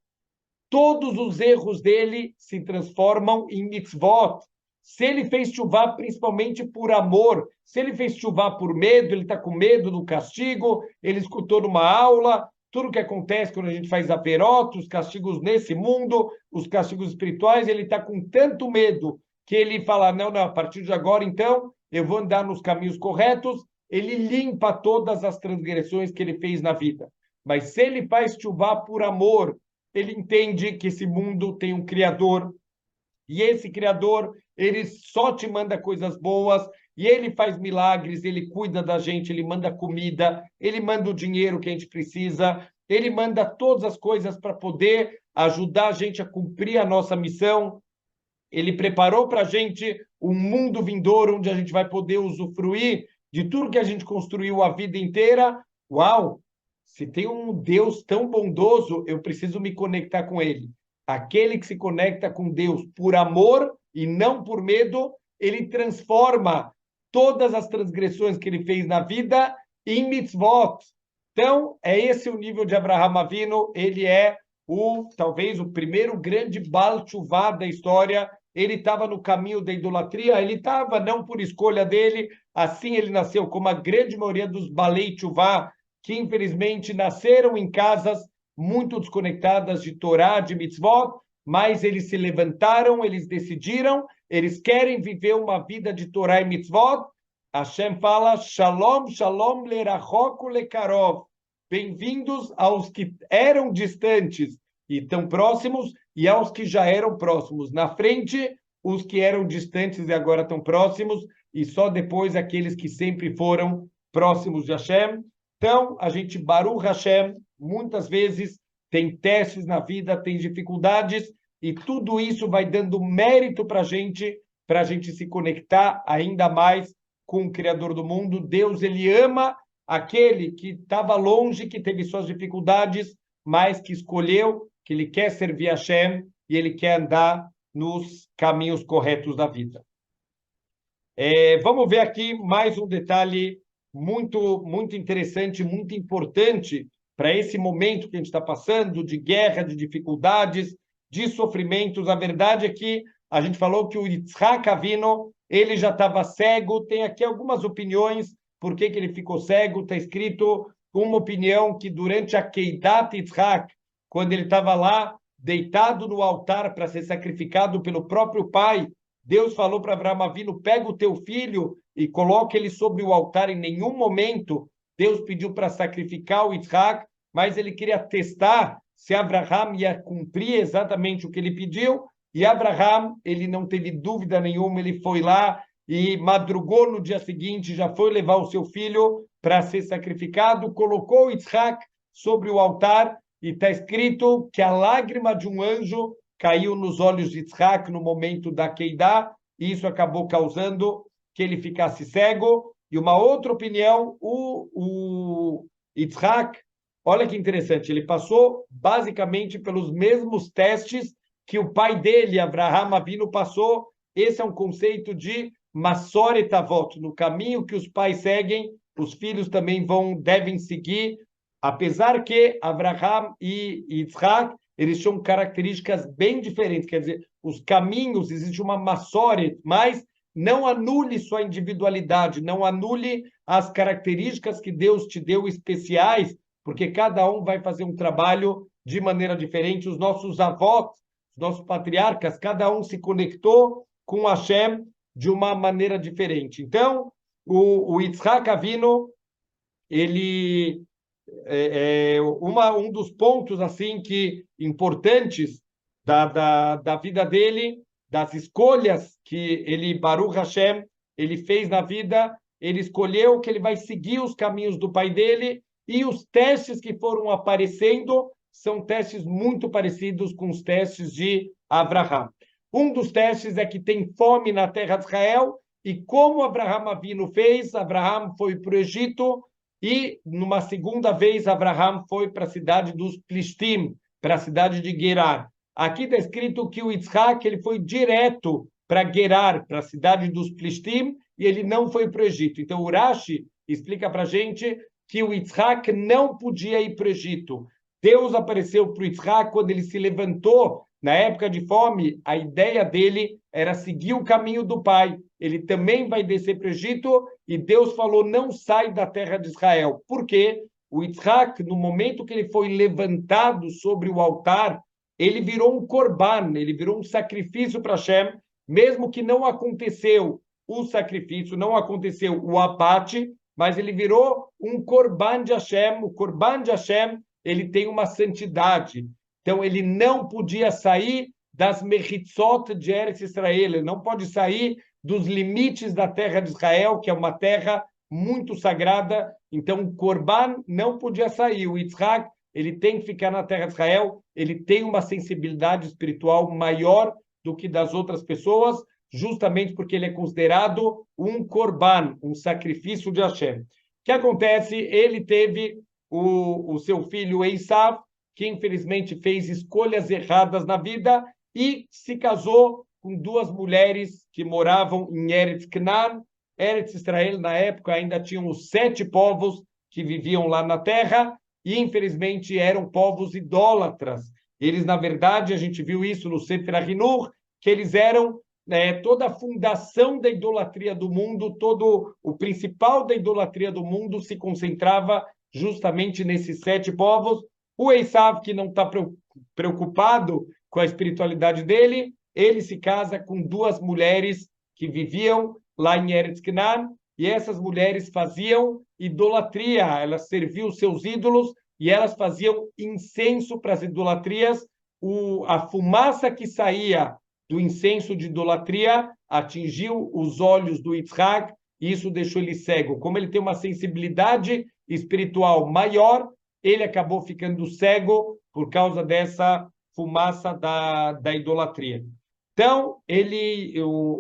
todos os erros dele se transformam em mitzvot. Se ele fez teshuvah principalmente por amor, se ele fez teshuvah por medo, ele está com medo do castigo, ele escutou numa aula, tudo que acontece quando a gente faz averot, os castigos nesse mundo, os castigos espirituais, ele está com tanto medo que ele fala, não, a partir de agora, então, eu vou andar nos caminhos corretos, ele limpa todas as transgressões que ele fez na vida. Mas se ele faz teshuvah por amor, ele entende que esse mundo tem um Criador, e esse Criador, ele só te manda coisas boas, e ele faz milagres, ele cuida da gente, ele manda comida, ele manda o dinheiro que a gente precisa, ele manda todas as coisas para poder ajudar a gente a cumprir a nossa missão. Ele preparou para a gente um mundo vindouro onde a gente vai poder usufruir de tudo que a gente construiu a vida inteira. Uau! Se tem um Deus tão bondoso, eu preciso me conectar com ele. Aquele que se conecta com Deus por amor e não por medo, ele transforma todas as transgressões que ele fez na vida em mitzvot. Então, é esse o nível de Abraham Avinu. Ele é talvez o primeiro grande Baal Teshuvah da história. Ele estava no caminho da idolatria, ele estava não por escolha dele, assim ele nasceu, como a grande maioria dos Balei Teshuvah, que infelizmente nasceram em casas muito desconectadas de Torá, de mitzvot, mas eles se levantaram, eles decidiram, eles querem viver uma vida de Torá e mitzvot. Hashem fala, Shalom, Shalom, lerachok lekarov. Bem-vindos aos que eram distantes e estão próximos, e aos que já eram próximos. Na frente, os que eram distantes e agora estão próximos, e só depois aqueles que sempre foram próximos de Hashem. Então, a gente, Baruch Hashem, muitas vezes tem testes na vida, tem dificuldades, e tudo isso vai dando mérito para a gente se conectar ainda mais com o Criador do mundo. Deus, ele ama aquele que estava longe, que teve suas dificuldades, mas que escolheu, que ele quer servir a Hashem e ele quer andar nos caminhos corretos da vida. Vamos ver aqui mais um detalhe muito, muito interessante, muito importante para esse momento que a gente está passando, de guerra, de dificuldades, de sofrimentos. A verdade é que a gente falou que o Yitzhak Avinu, ele já estava cego. Tem aqui algumas opiniões por que ele ficou cego. Está escrito uma opinião que durante a Keidat Yitzhak, quando ele estava lá, deitado no altar para ser sacrificado pelo próprio pai, Deus falou para Abraão Avinu, pega o teu filho e coloca ele sobre o altar. Em nenhum momento Deus pediu para sacrificar o Yitzhak, mas ele queria testar se Abraham ia cumprir exatamente o que ele pediu. E Abraham, ele não teve dúvida nenhuma, ele foi lá e madrugou no dia seguinte, já foi levar o seu filho para ser sacrificado, colocou o Yitzhak sobre o altar, e está escrito que a lágrima de um anjo caiu nos olhos de Yitzhak no momento da Keidah, e isso acabou causando que ele ficasse cego. E uma outra opinião, o Yitzhak, olha que interessante, ele passou basicamente pelos mesmos testes que o pai dele, Abraham Avinu, passou. Esse é um conceito de Masoret Avot, no caminho que os pais seguem, os filhos também devem seguir, apesar que Abraham e Yitzhak, eles tinham características bem diferentes, quer dizer, os caminhos, existe uma Masoret, mas não anule sua individualidade, não anule as características que Deus te deu especiais, porque cada um vai fazer um trabalho de maneira diferente. Os nossos avós, os nossos patriarcas, cada um se conectou com Hashem de uma maneira diferente. Então, o Yitzhak Avinu, ele um dos pontos assim que importantes da vida dele, das escolhas que ele, Baruch Hashem, ele fez na vida, ele escolheu que ele vai seguir os caminhos do pai dele, e os testes que foram aparecendo são testes muito parecidos com os testes de Abraham. Um dos testes é que tem fome na terra de Israel, e como Abraham Avinu fez, Abraham foi para o Egito, e numa segunda vez Abraham foi para a cidade dos Plishtim, para a cidade de Gerar. Aqui está escrito que o Yitzhak ele foi direto para Gerar, para a cidade dos Plishtim, e ele não foi para o Egito. Então o Rashi explica para a gente que o Yitzhak não podia ir para o Egito. Deus apareceu para o Yitzhak quando ele se levantou na época de fome. A ideia dele era seguir o caminho do pai. Ele também vai descer para o Egito, e Deus falou, não sai da terra de Israel. Por quê? O Yitzhak, no momento que ele foi levantado sobre o altar, ele virou um korban, ele virou um sacrifício para Hashem, mesmo que não aconteceu o sacrifício, não aconteceu o abate, mas ele virou um korban de Hashem. O korban de Hashem, ele tem uma santidade. Então, ele não podia sair das mechitzot de Eretz Israel, ele não pode sair dos limites da terra de Israel, que é uma terra muito sagrada. Então, o Corban não podia sair. O Yitzhak, ele tem que ficar na terra de Israel, ele tem uma sensibilidade espiritual maior do que das outras pessoas, justamente porque ele é considerado um Corban, um sacrifício de Hashem. O que acontece? Ele teve o seu filho Esav, que infelizmente fez escolhas erradas na vida e se casou com duas mulheres que moravam em Eretz Canaan. Eretz Israel, na época, ainda tinham os 7 povos que viviam lá na terra, e infelizmente eram povos idólatras. Eles, na verdade, a gente viu isso no Sefer HaHinur, que eles eram toda a fundação da idolatria do mundo, todo o principal da idolatria do mundo se concentrava justamente nesses 7 povos. O Esav, que não está preocupado com a espiritualidade dele, ele se casa com 2 mulheres que viviam lá em Eretz Canaan, e essas mulheres faziam idolatria, elas serviam seus ídolos e elas faziam incenso para as idolatrias. A fumaça que saía do incenso de idolatria atingiu os olhos do Yitzhak, e isso deixou ele cego. Como ele tem uma sensibilidade espiritual maior, ele acabou ficando cego por causa dessa fumaça da idolatria. Então,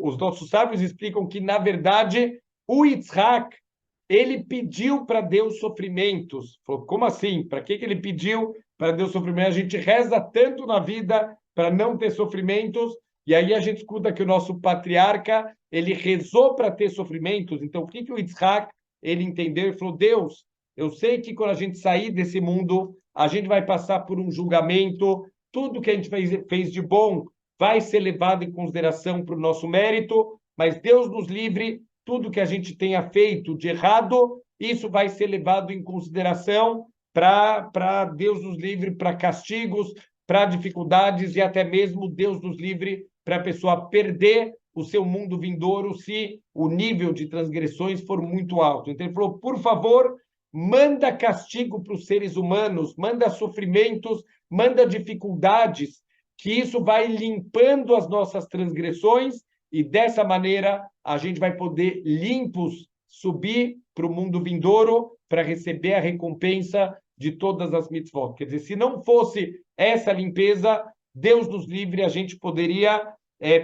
os nossos sábios explicam que, na verdade, o Yitzhak, ele pediu para Deus sofrimentos. Falou, como assim? Para que ele pediu para Deus sofrimentos? A gente reza tanto na vida para não ter sofrimentos, e aí a gente escuta que o nosso patriarca, ele rezou para ter sofrimentos. Então, o que o Yitzhak, ele entendeu? Ele falou, Deus, eu sei que quando a gente sair desse mundo, a gente vai passar por um julgamento, tudo que a gente fez de bom vai ser levado em consideração para o nosso mérito, mas Deus nos livre, tudo que a gente tenha feito de errado, isso vai ser levado em consideração para Deus nos livre para castigos, para dificuldades e até mesmo Deus nos livre para a pessoa perder o seu mundo vindouro se o nível de transgressões for muito alto. Então ele falou, por favor, manda castigo para os seres humanos, manda sofrimentos, manda dificuldades, que isso vai limpando as nossas transgressões e dessa maneira a gente vai poder limpos subir para o mundo vindouro para receber a recompensa de todas as mitzvot. Quer dizer, se não fosse essa limpeza, Deus nos livre, a gente poderia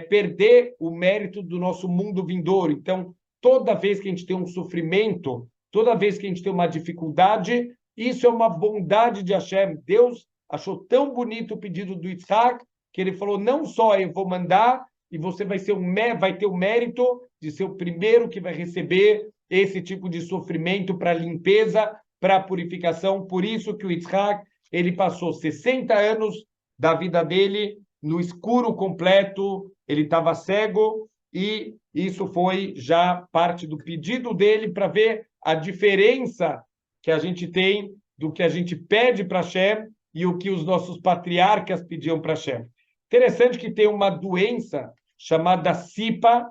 perder o mérito do nosso mundo vindouro. Então, toda vez que a gente tem um sofrimento, toda vez que a gente tem uma dificuldade, isso é uma bondade de Hashem. Deus achou tão bonito o pedido do Yitzhak, que ele falou, não só eu vou mandar, e você vai ter o mérito de ser o primeiro que vai receber esse tipo de sofrimento para limpeza, para purificação. Por isso que o Yitzhak, ele passou 60 anos da vida dele no escuro completo, ele estava cego, e isso foi já parte do pedido dele para ver a diferença que a gente tem do que a gente pede para Hashem e o que os nossos patriarcas pediam para Hashem. Interessante que tem uma doença chamada SIPA.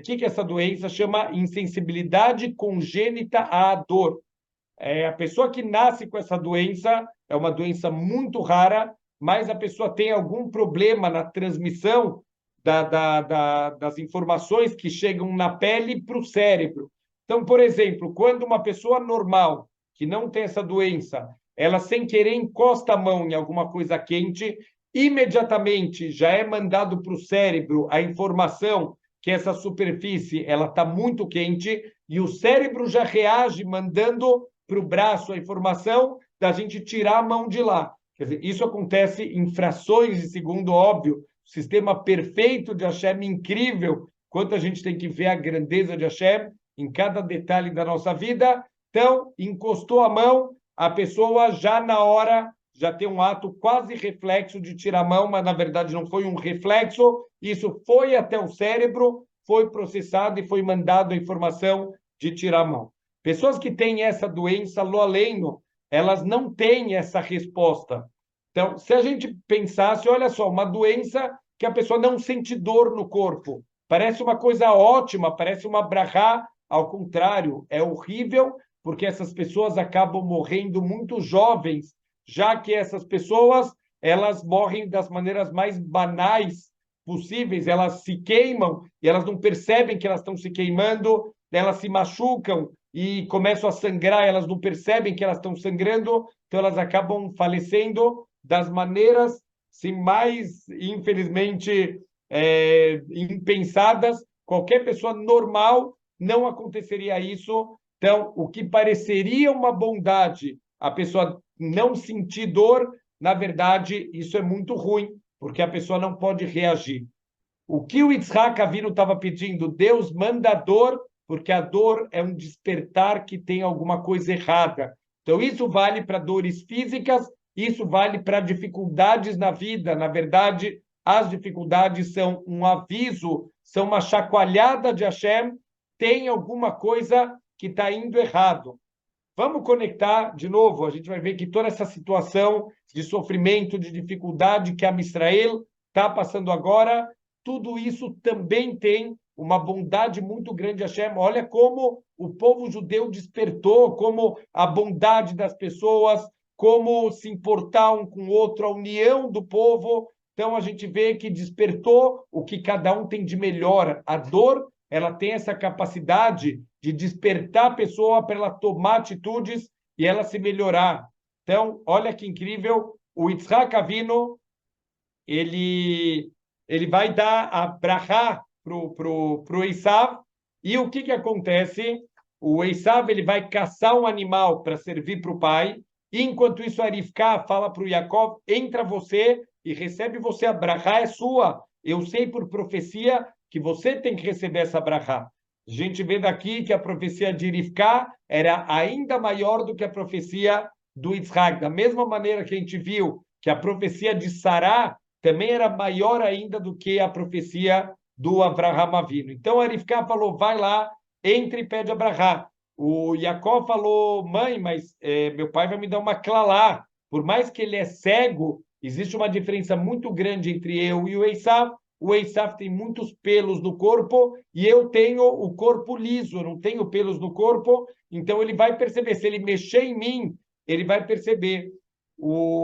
Que é essa doença? Chama insensibilidade congênita à dor. A pessoa que nasce com essa doença é uma doença muito rara, mas a pessoa tem algum problema na transmissão das informações que chegam na pele para o cérebro. Então, por exemplo, quando uma pessoa normal, que não tem essa doença, ela sem querer encosta a mão em alguma coisa quente, imediatamente já é mandado para o cérebro a informação que essa superfície ela está muito quente e o cérebro já reage mandando para o braço a informação da gente tirar a mão de lá. Quer dizer, isso acontece em frações de segundo, óbvio. Sistema perfeito de Hashem, incrível. Quanto a gente tem que ver a grandeza de Hashem em cada detalhe da nossa vida. Então, encostou a mão, a pessoa já na hora já tem um ato quase reflexo de tirar a mão, mas na verdade não foi um reflexo. Isso foi até o cérebro, foi processado e foi mandado a informação de tirar a mão. Pessoas que têm essa doença, lo aleno, elas não têm essa resposta. Então, se a gente pensasse, olha só, uma doença que a pessoa não sente dor no corpo, parece uma coisa ótima, parece uma brachá, ao contrário, é horrível, porque essas pessoas acabam morrendo muito jovens, já que essas pessoas, elas morrem das maneiras mais banais possíveis, elas se queimam e elas não percebem que elas estão se queimando, elas se machucam e começam a sangrar, elas não percebem que elas estão sangrando, então elas acabam falecendo das maneiras assim, mais, infelizmente, impensadas. Qualquer pessoa normal não aconteceria isso. Então, o que pareceria uma bondade, a pessoa não sentir dor, na verdade, isso é muito ruim, porque a pessoa não pode reagir. O que o Yitzhak Avinu estava pedindo? Deus manda a dor, porque a dor é um despertar que tem alguma coisa errada. Então, isso vale para dores físicas, isso vale para dificuldades na vida. Na verdade, as dificuldades são um aviso, são uma chacoalhada de Hashem, tem alguma coisa que está indo errado. Vamos conectar de novo, a gente vai ver que toda essa situação de sofrimento, de dificuldade que a Israel está passando agora, tudo isso também tem uma bondade muito grande de Hashem. Olha como o povo judeu despertou, como a bondade das pessoas, como se importar um com o outro, a união do povo. Então a gente vê que despertou o que cada um tem de melhor. A dor, ela tem essa capacidade de despertar a pessoa para ela tomar atitudes e ela se melhorar. Então, olha que incrível, o Yitzhak Avinu, ele vai dar a brachá pro Esav, e o que acontece? O Esav ele vai caçar um animal para servir para o pai, e enquanto isso a Rivka fala para o Yaakov, entra você e recebe você, a brachá é sua, eu sei por profecia que você tem que receber essa brachá. A gente vê daqui que a profecia de Rivka era ainda maior do que a profecia do Yitzhak. Da mesma maneira que a gente viu que a profecia de Sará também era maior ainda do que a profecia do Avraham Avinu. Então, a Rivka falou, vai lá, entre e pede Abraham. O Jacó falou, mãe, mas meu pai vai me dar uma clalá. Por mais que ele é cego, existe uma diferença muito grande entre eu e o Esav. O Esav tem muitos pelos no corpo e eu tenho o corpo liso, eu não tenho pelos no corpo, então ele vai perceber. Se ele mexer em mim, ele vai perceber.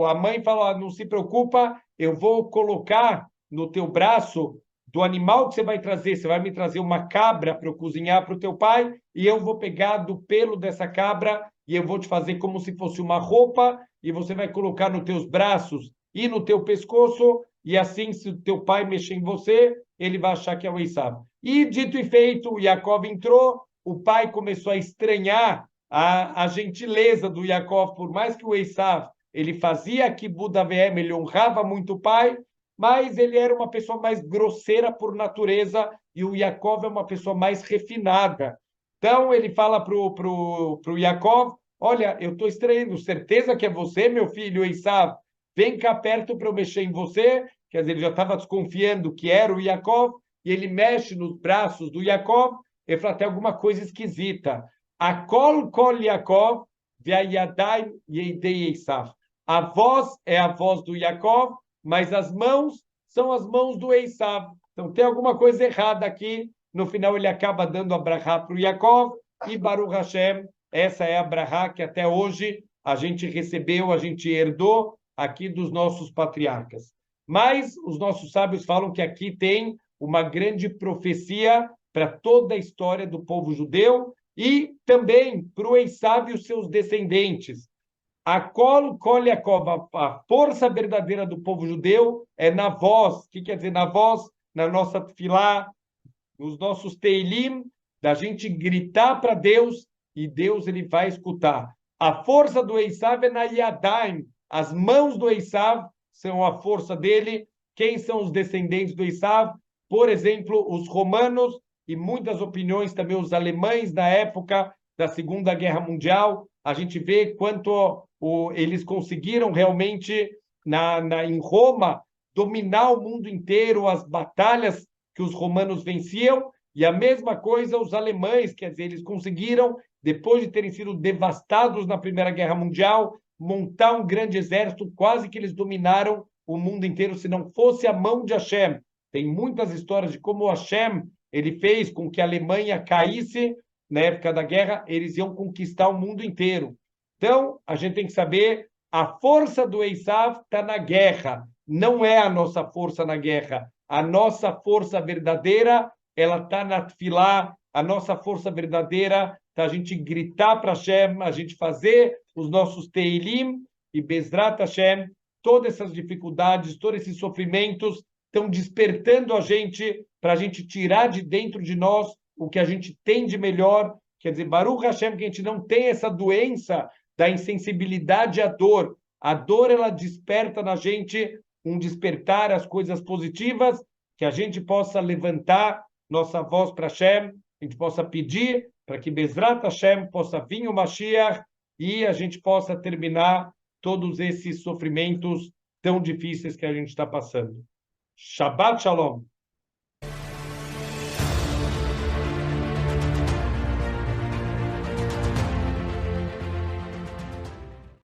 A mãe fala, não se preocupa, eu vou colocar no teu braço do animal que você vai trazer. Você vai me trazer uma cabra para eu cozinhar para o teu pai e eu vou pegar do pelo dessa cabra e eu vou te fazer como se fosse uma roupa e você vai colocar nos teus braços e no teu pescoço e assim, se o teu pai mexer em você, ele vai achar que é o Esav. E dito e feito, o Yaakov entrou, o pai começou a estranhar a gentileza do Yaakov, por mais que o Esav ele fazia kibbutz avim, ele honrava muito o pai, mas ele era uma pessoa mais grosseira por natureza e o Yaakov é uma pessoa mais refinada. Então ele fala pro Yaakov, olha, eu estou estranhando, certeza que é você, meu filho Esav? Vem cá perto para eu mexer em você. Quer dizer, ele já estava desconfiando que era o Yaakov, e ele mexe nos braços do Yaakov, ele fala, tem alguma coisa esquisita. Akol kol Yaakov, ve'ayadai yeidei Esav. A voz é a voz do Yaakov, mas as mãos são as mãos do Esav. Então tem alguma coisa errada aqui. No final ele acaba dando a brachá para o Yaakov e Baruch Hashem, essa é a brachá que até hoje a gente recebeu, a gente herdou aqui dos nossos patriarcas. Mas os nossos sábios falam que aqui tem uma grande profecia para toda a história do povo judeu e também para o Esav e os seus descendentes. A Kol Yaakov, a força verdadeira do povo judeu é na voz. O que quer dizer na voz? Na nossa tefilá, nos nossos teilim, da gente gritar para Deus e Deus ele vai escutar. A força do Esav é na Yadayim. As mãos do Esav são a força dele. Quem são os descendentes do Esav? Por exemplo, os romanos e muitas opiniões também os alemães na época da Segunda Guerra Mundial. A gente vê quanto eles conseguiram realmente em Roma dominar o mundo inteiro, as batalhas que os romanos venciam, e a mesma coisa os alemães, quer dizer, eles conseguiram, depois de terem sido devastados na Primeira Guerra Mundial, montar um grande exército, quase que eles dominaram o mundo inteiro, se não fosse a mão de Hashem. Tem muitas histórias de como Hashem ele fez com que a Alemanha caísse na época da guerra, eles iam conquistar o mundo inteiro. Então, a gente tem que saber, a força do Esav está na guerra, não é a nossa força na guerra. A nossa força verdadeira, ela está na tefilá, a nossa força verdadeira está a gente gritar para Hashem, a gente fazer os nossos teilim, e Bezrat Hashem, todas essas dificuldades, todos esses sofrimentos estão despertando a gente para a gente tirar de dentro de nós o que a gente tem de melhor. Quer dizer, Baruch Hashem, que a gente não tem essa doença da insensibilidade à dor. A dor, ela desperta na gente um despertar às coisas positivas, que a gente possa levantar nossa voz para Hashem, a gente possa pedir para que Bezrat Hashem possa vir o Mashiach e a gente possa terminar todos esses sofrimentos tão difíceis que a gente está passando. Shabbat Shalom.